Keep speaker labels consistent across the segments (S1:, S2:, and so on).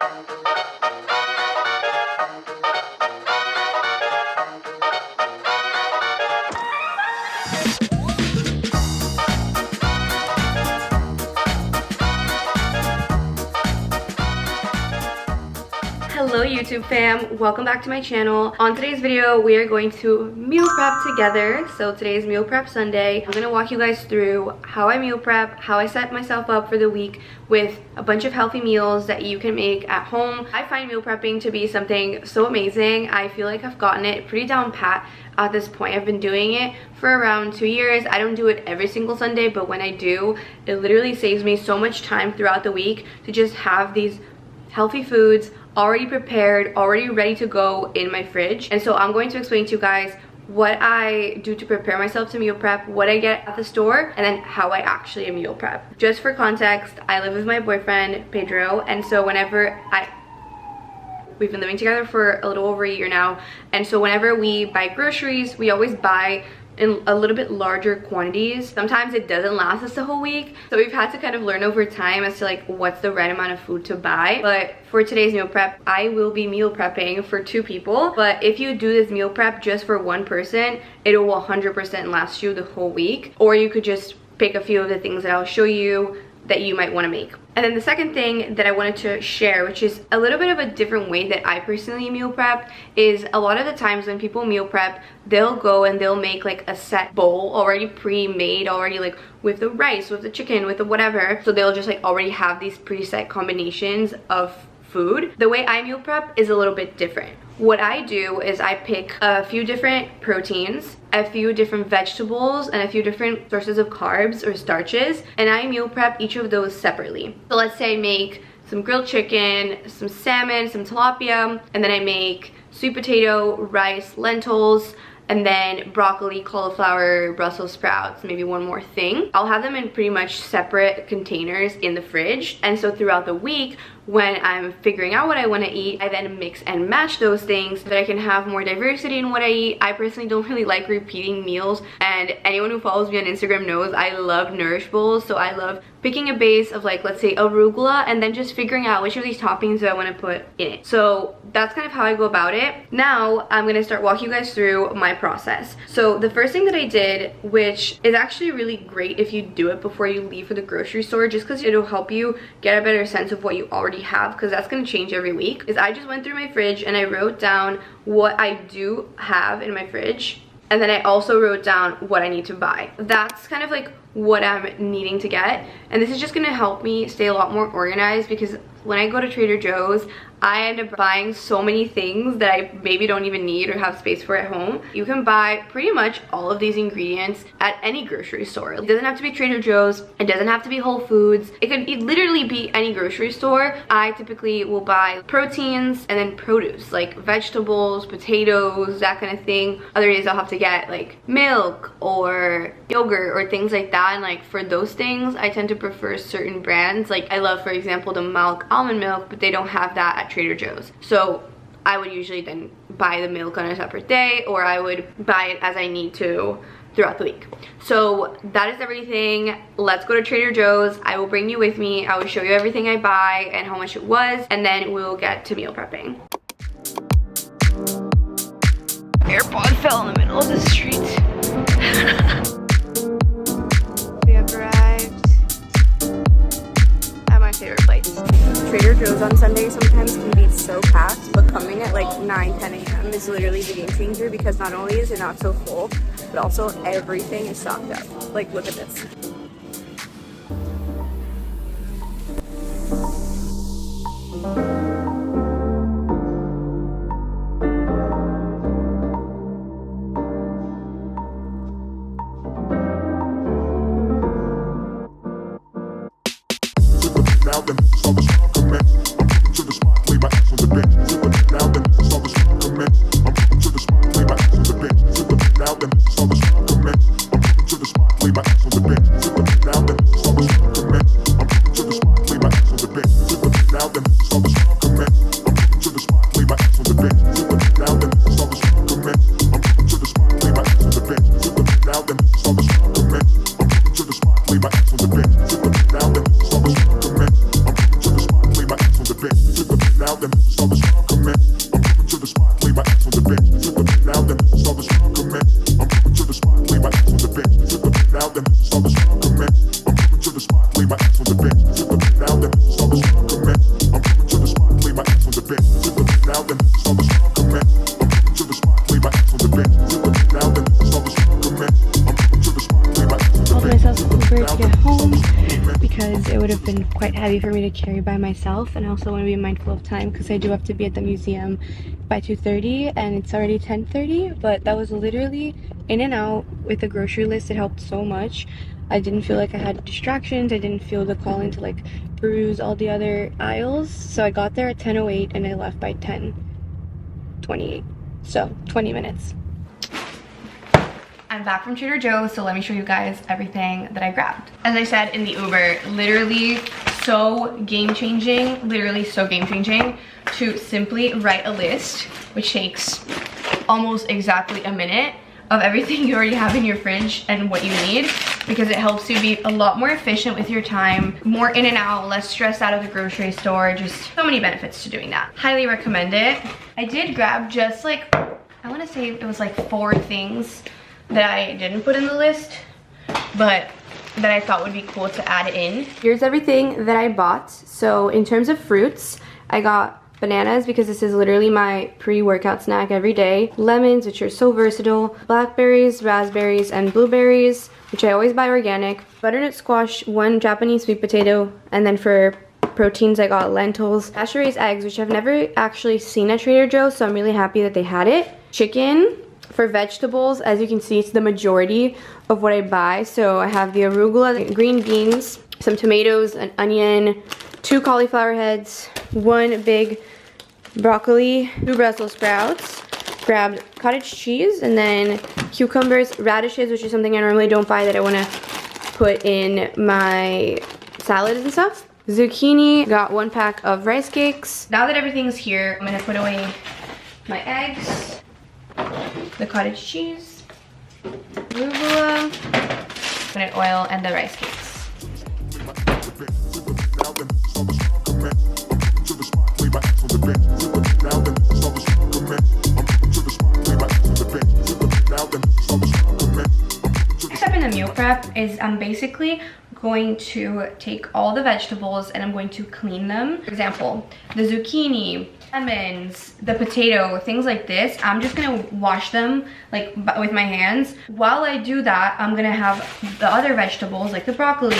S1: Hello YouTube fam, welcome back to my channel. On today's video we are going to meal prep together. So today's meal prep Sunday. I'm gonna walk you guys through how I meal prep, how I set myself up for the week with a bunch of healthy meals that you can make at home. I find meal prepping to be something so amazing. I feel like I've gotten it pretty down pat at this point. I've been doing it for around 2 years. I don't do it every single Sunday, but when I do, it literally saves me so much time throughout the week to just have these healthy foods already prepared, already ready to go in my fridge. And so I'm going to explain to you guys what I do to prepare myself to meal prep, what I get at the store, and then how I actually meal prep. Just for context, I live with my boyfriend Pedro, and so we've been living together for a little over a year now, and so whenever we buy groceries, we always buy in a little bit larger quantities. Sometimes it doesn't last us the whole week, so we've had to kind of learn over time as to like what's the right amount of food to buy. But for today's meal prep, I will be meal prepping for 2 people, but if you do this meal prep just for 1 person, it will 100% last you the whole week. Or you could just pick a few of the things that I'll show you that you might want to make. And then the second thing that I wanted to share, which is a little bit of a different way that I personally meal prep, is a lot of the times when people meal prep, they'll go and they'll make like a set bowl already pre-made, already like with the rice, with the chicken, with the whatever. So they'll just like already have these preset combinations of food. The way I meal prep is a little bit different. What I do is I pick a few different proteins, a few different vegetables, and a few different sources of carbs or starches, and I meal prep each of those separately. So let's say I make some grilled chicken, some salmon, some tilapia, and then I make sweet potato, rice, lentils, and then broccoli, cauliflower, Brussels sprouts, maybe one more thing. I'll have them in pretty much separate containers in the fridge, and so throughout the week, when I'm figuring out what I want to eat, I then mix and match those things so that I can have more diversity in what I eat. I personally don't really like repeating meals, and anyone who follows me on Instagram knows I love Nourish Bowls. So I love picking a base of like, let's say arugula, and then just figuring out which of these toppings do I want to put in it. So that's kind of how I go about it. Now I'm going to start walking you guys through my process. So the first thing that I did, which is actually really great if you do it before you leave for the grocery store, just because it'll help you get a better sense of what you already have, because that's going to change every week, is I just went through my fridge and I wrote down what I do have in my fridge, and then I also wrote down what I need to buy. That's kind of like what I'm needing to get, and this is just going to help me stay a lot more organized, because when I go to Trader Joe's, I end up buying so many things that I maybe don't even need or have space for at home. You can buy pretty much all of these ingredients at any grocery store. It doesn't have to be Trader Joe's. It doesn't have to be Whole Foods. It could literally be any grocery store. I typically will buy proteins and then produce, like vegetables, potatoes, that kind of thing. Other days I'll have to get like milk or yogurt or things like that. And like for those things, I tend to prefer certain brands. Like I love, for example, the Milk almond milk, but they don't have that at Trader Joe's. So I would usually then buy the milk on a separate day, or I would buy it as I need to throughout the week. So that is everything. Let's go to Trader Joe's. I will bring you with me. I will show you everything I buy and how much it was, and then we'll get to meal prepping. AirPod fell in the middle of the street. We have arrived at my favorite place. Trader Joe's on Sunday sometimes can be so packed, but coming at like 9-10 a.m. is literally the game changer, because not only is it not so full, but also everything is stocked up. Like, look at this.
S2: Now then,
S1: Quite heavy for me to carry by myself, and I also want to be mindful of time because I do have to be at the museum by 2:30 and it's already 10:30. But that was literally in and out with the grocery list. It helped so much. I didn't feel like I had distractions. I didn't feel the calling to like peruse all the other aisles. So I got there at 10:08 and I left by 10:28, so 20 minutes. I'm back from Trader Joe's, so let me show you guys everything that I grabbed. As I said in the Uber, literally so game-changing, to simply write a list, which takes almost exactly a minute, of everything you already have in your fridge and what you need, because it helps you be a lot more efficient with your time, more in and out, less stressed out of the grocery store. Just so many benefits to doing that. Highly recommend it. I did grab just like, I want to say it was like 4 things that I didn't put in the list, but that I thought would be cool to add in. Here's everything that I bought. So in terms of fruits, I got bananas because this is literally my pre-workout snack every day. Lemons, which are so versatile. Blackberries, raspberries, and blueberries, which I always buy organic. Butternut squash, 1 Japanese sweet potato, and then for proteins I got lentils. Pasture-raised eggs, which I've never actually seen at Trader Joe's, so I'm really happy that they had it. Chicken. For vegetables, as you can see, it's the majority of what I buy. So I have the arugula, green beans, some tomatoes, an onion, 2 cauliflower heads, 1 big broccoli, 2 Brussels sprouts, grabbed cottage cheese, and then cucumbers, radishes, which is something I normally don't buy that I want to put in my salads and stuff. Zucchini, got 1 pack of rice cakes. Now that everything's here, I'm going to put away my eggs, the cottage cheese, arugula, coconut oil, and the rice cakes. Next step in the meal prep is I'm basically going to take all the vegetables and I'm going to clean them. For example, the zucchini, lemons, the potato, things like this, I'm just gonna wash them like with my hands. While I do that, I'm gonna have the other vegetables like the broccoli,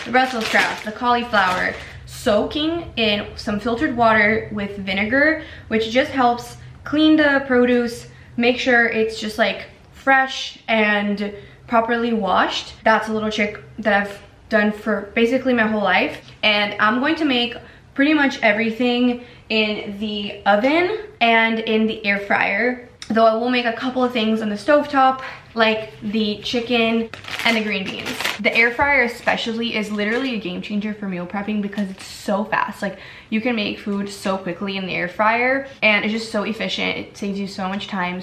S1: the Brussels sprouts, the cauliflower, soaking in some filtered water with vinegar, which just helps clean the produce, make sure it's just like fresh and properly washed. That's a little trick that I've done for basically my whole life. And I'm going to make pretty much everything in the oven and in the air fryer, though I will make a couple of things on the stovetop, like the chicken and the green beans. The air fryer especially is literally a game changer for meal prepping because it's so fast. Like, you can make food so quickly in the air fryer and it's just so efficient. It saves you so much time.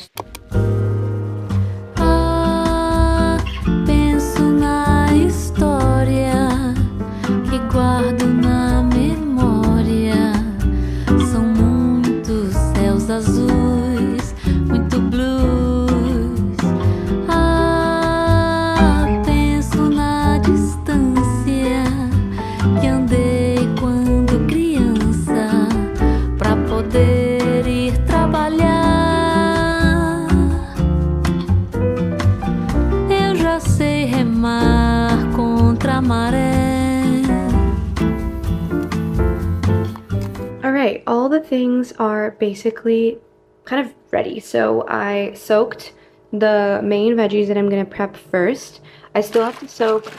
S1: Alright, all the things are basically kind of ready. So I soaked the main veggies that I'm going to prep first. I still have to soak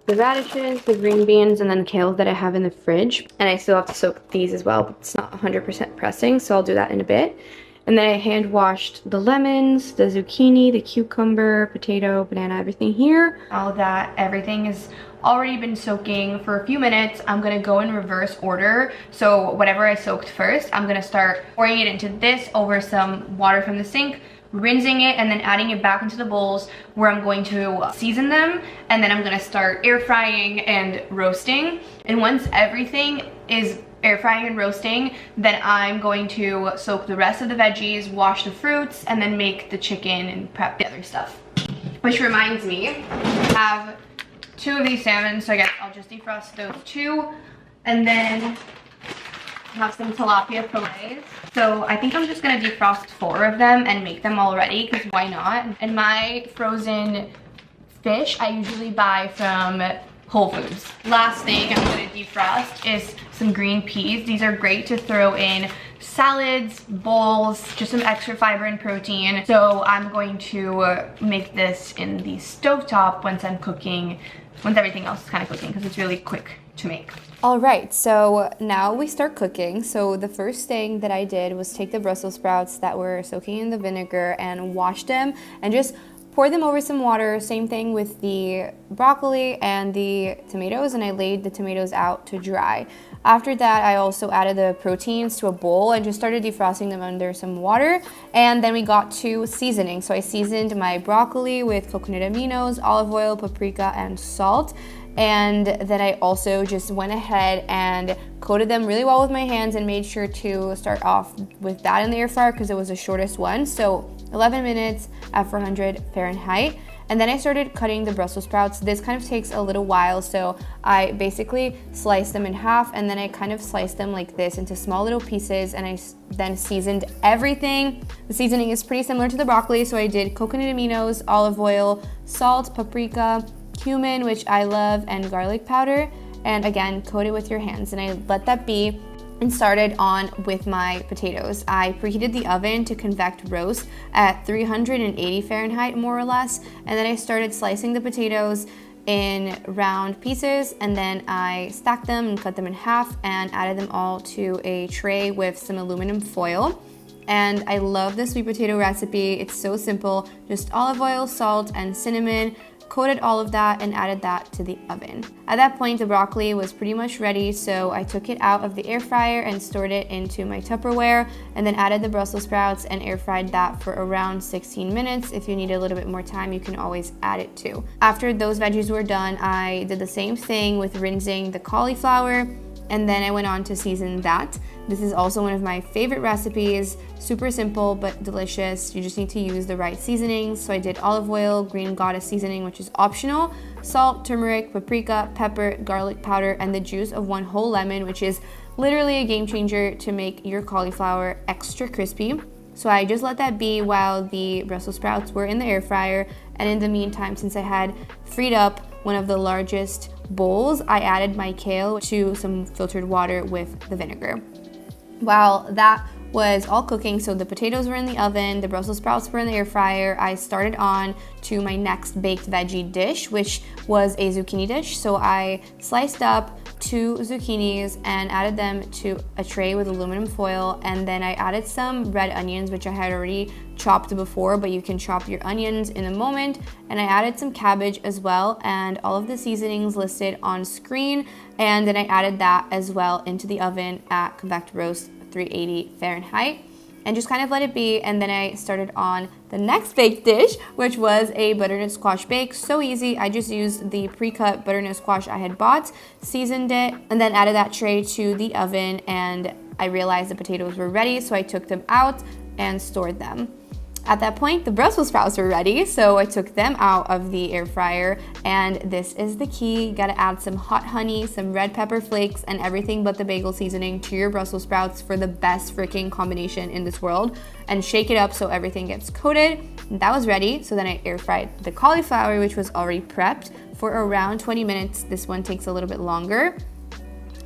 S1: the radishes, the green beans, and then kale that I have in the fridge. And I still have to soak these as well, but it's not 100% pressing, so I'll do that in a bit. And then I hand washed the lemons, the zucchini, the cucumber, potato, banana, everything here. All that, everything is already been soaking for a few minutes. I'm gonna go in reverse order. So whatever I soaked first, I'm gonna start pouring it into this over some water from the sink, rinsing it, and then adding it back into the bowls where I'm going to season them. And then I'm gonna start air frying and roasting. And once everything is air frying and roasting, then I'm going to soak the rest of the veggies, wash the fruits, and then make the chicken and prep the other stuff. Which reminds me, I have 2 of these salmon, so I guess I'll just defrost those 2. And then have some tilapia fillets. So I think I'm just gonna defrost 4 of them and make them already, because why not? And my frozen fish I usually buy from Whole Foods. Last thing I'm gonna defrost is some green peas. These are great to throw in salads, bowls, just some extra fiber and protein. So I'm going to make this in the stovetop once I'm cooking, once everything else is kind of cooking, because it's really quick to make.
S2: All right, so now we start cooking. So the first thing that I did was take the Brussels sprouts that were soaking in the vinegar and wash them and just pour them over some water. Same thing with the broccoli and the tomatoes, and I laid the tomatoes out to dry. After that, I also added the proteins to a bowl and just started defrosting them under some water. And then we got to seasoning. So I seasoned my broccoli with coconut aminos, olive oil, paprika, and salt. And then I also just went ahead and coated them really well with my hands and made sure to start off with that in the air fryer because it was the shortest one. So 11 minutes at 400 Fahrenheit. And then I started cutting the Brussels sprouts. This kind of takes a little while, so I basically sliced them in half and then I kind of sliced them like this into small little pieces, and I then seasoned everything. The seasoning is pretty similar to the broccoli, so I did coconut aminos, olive oil, salt, paprika, cumin, which I love, and garlic powder, and again, coat it with your hands. And I let that be and started on with my potatoes. I preheated the oven to convect roast at 380 Fahrenheit more or less, and then I started slicing the potatoes in round pieces, and then I stacked them and cut them in half and added them all to a tray with some aluminum foil. And I love the sweet potato recipe. It's so simple, just olive oil, salt, and cinnamon. Coated all of that and added that to the oven. At that point, the broccoli was pretty much ready, so I took it out of the air fryer and stored it into my Tupperware, and then added the Brussels sprouts and air fried that for around 16 minutes. If you need a little bit more time, you can always add it too. After those veggies were done, I did the same thing with rinsing the cauliflower, and then I went on to season that. This is also one of my favorite recipes. Super simple but delicious. You just need to use the right seasonings. So I did olive oil, green goddess seasoning, which is optional, salt, turmeric, paprika, pepper, garlic powder, and the juice of 1 whole lemon, which is literally a game changer to make your cauliflower extra crispy. So I just let that be while the Brussels sprouts were in the air fryer. And in the meantime, since I had freed up one of the largest bowls, I added my kale to some filtered water with the vinegar. While that was all cooking, so the potatoes were in the oven, the Brussels sprouts were in the air fryer, I started on to my next baked veggie dish, which was a zucchini dish. So I sliced up 2 zucchinis and added them to a tray with aluminum foil, and then I added some red onions, which I had already chopped before, but you can chop your onions in a moment, and I added some cabbage as well, and all of the seasonings listed on screen, and then I added that as well into the oven at convect roast 380 Fahrenheit, and just kind of let it be. And then I started on the next baked dish, which was a butternut squash bake. So easy. I just used the pre-cut butternut squash I had bought, seasoned it, and then added that tray to the oven, and I realized the potatoes were ready, so I took them out and stored them. At that point, the Brussels sprouts were ready, so I took them out of the air fryer, and this is the key. You gotta add some hot honey, some red pepper flakes, and everything but the bagel seasoning to your Brussels sprouts for the best freaking combination in this world, and shake it up so everything gets coated. And that was ready, so then I air fried the cauliflower, which was already prepped, for around 20 minutes. This one takes a little bit longer.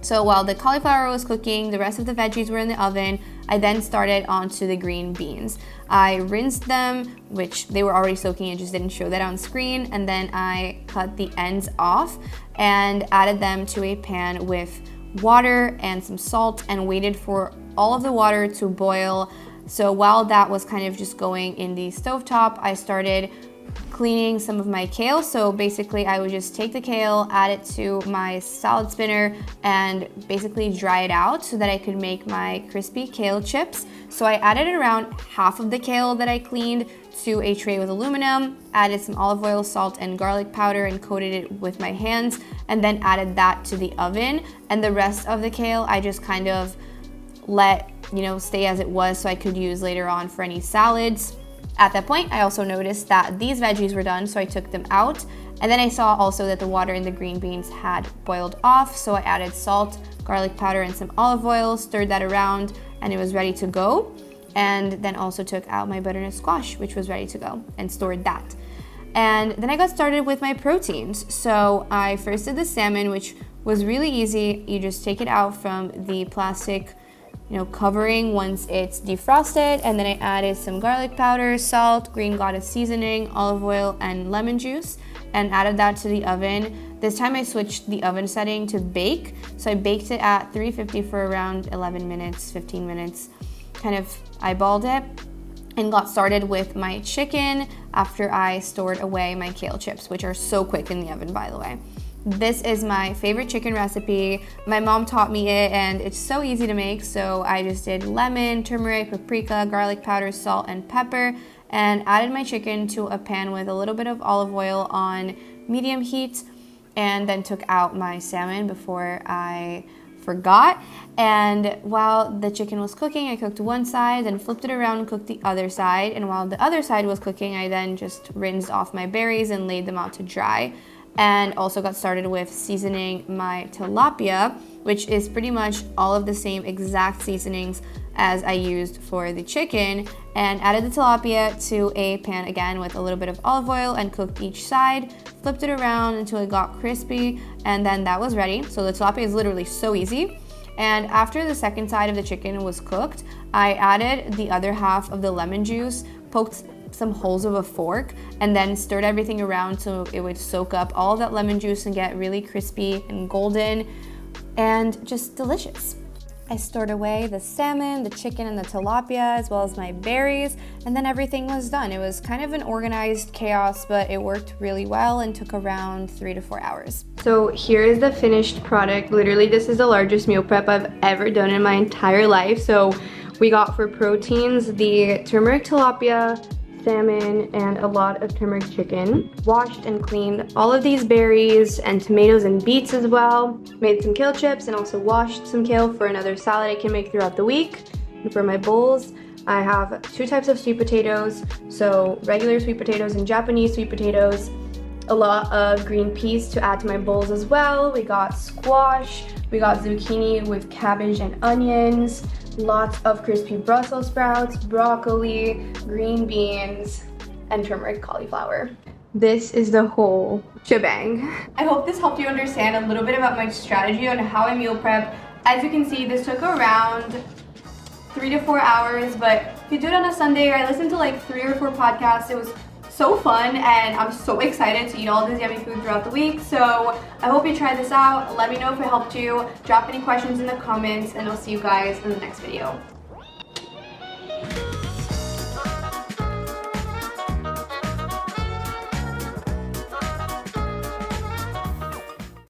S2: So while the cauliflower was cooking, the rest of the veggies were in the oven. I then started onto the green beans. I rinsed them, which they were already soaking, I just didn't show that on screen, and then I cut the ends off and added them to a pan with water and some salt and waited for all of the water to boil. So while that was kind of just going in the stovetop, I started cleaning some of my kale. So basically I would just take the kale, add it to my salad spinner, and basically dry it out so that I could make my crispy kale chips. So I added around half of the kale that I cleaned to a tray with aluminum, added some olive oil, salt, and garlic powder, and coated it with my hands, and then added that to the oven. And the rest of the kale I just kind of let, stay as it was so I could use later on for any salads. At that point, I also noticed that these veggies were done, so I took them out. And then I saw also that the water in the green beans had boiled off, so I added salt, garlic powder, and some olive oil, stirred that around, and it was ready to go. And then also took out my butternut squash, which was ready to go, and stored that. And then I got started with my proteins. So I first did the salmon, which was really easy. You just take it out from the plastic covering once it's defrosted, and then I added some garlic powder, salt, green goddess seasoning, olive oil, and lemon juice, and added that to the oven. This time I switched the oven setting to bake, so I baked it at 350 for around 11 minutes, 15 minutes, kind of eyeballed it, and got started with my chicken after I stored away my kale chips, which are so quick in the oven, by the way. This is my favorite chicken recipe. My mom taught me it, and it's so easy to make, so I just did lemon, turmeric, paprika, garlic powder, salt, and pepper, and added my chicken to a pan with a little bit of olive oil on medium heat, and then took out my salmon before I forgot. And while the chicken was cooking, I cooked one side, then flipped it around and cooked the other side. And while the other side was cooking, I then just rinsed off my berries and laid them out to dry. And also got started with seasoning my tilapia, which is pretty much all of the same exact seasonings as I used for the chicken, and added the tilapia to a pan again with a little bit of olive oil and cooked each side, flipped it around until it got crispy, and then that was ready. So the tilapia is literally so easy. And after the second side of the chicken was cooked, I added the other half of the lemon juice, poked some holes of a fork, and then stirred everything around so it would soak up all of that lemon juice and get really crispy and golden and just delicious. I stored away the salmon, the chicken, and the tilapia, as well as my berries, and then everything was done. It was kind of an organized chaos, but it worked really well and took around 3 to 4 hours.
S1: So here is the finished product. Literally, this is the largest meal prep I've ever done in my entire life. So we got for proteins the turmeric tilapia, salmon, and a lot of turmeric chicken. Washed and cleaned all of these berries and tomatoes and beets as well. Made some kale chips and also washed some kale for another salad I can make throughout the week. And for my bowls, I have 2 types of sweet potatoes, so regular sweet potatoes and Japanese sweet potatoes. A lot of green peas to add to my bowls as well. We got squash, we got zucchini with cabbage and onions, lots of crispy Brussels sprouts, broccoli, green beans, and turmeric cauliflower. This is the whole shebang. I hope this helped you understand a little bit about my strategy on how I meal prep. As you can see, this took around 3 to 4 hours, but if you do it on a Sunday, I listened to like 3 or 4 podcasts. It was so fun, and I'm so excited to eat all this yummy food throughout the week. So I hope you try this out. Let me know if it helped you. Drop any questions in the comments, and I'll see you guys in the next video.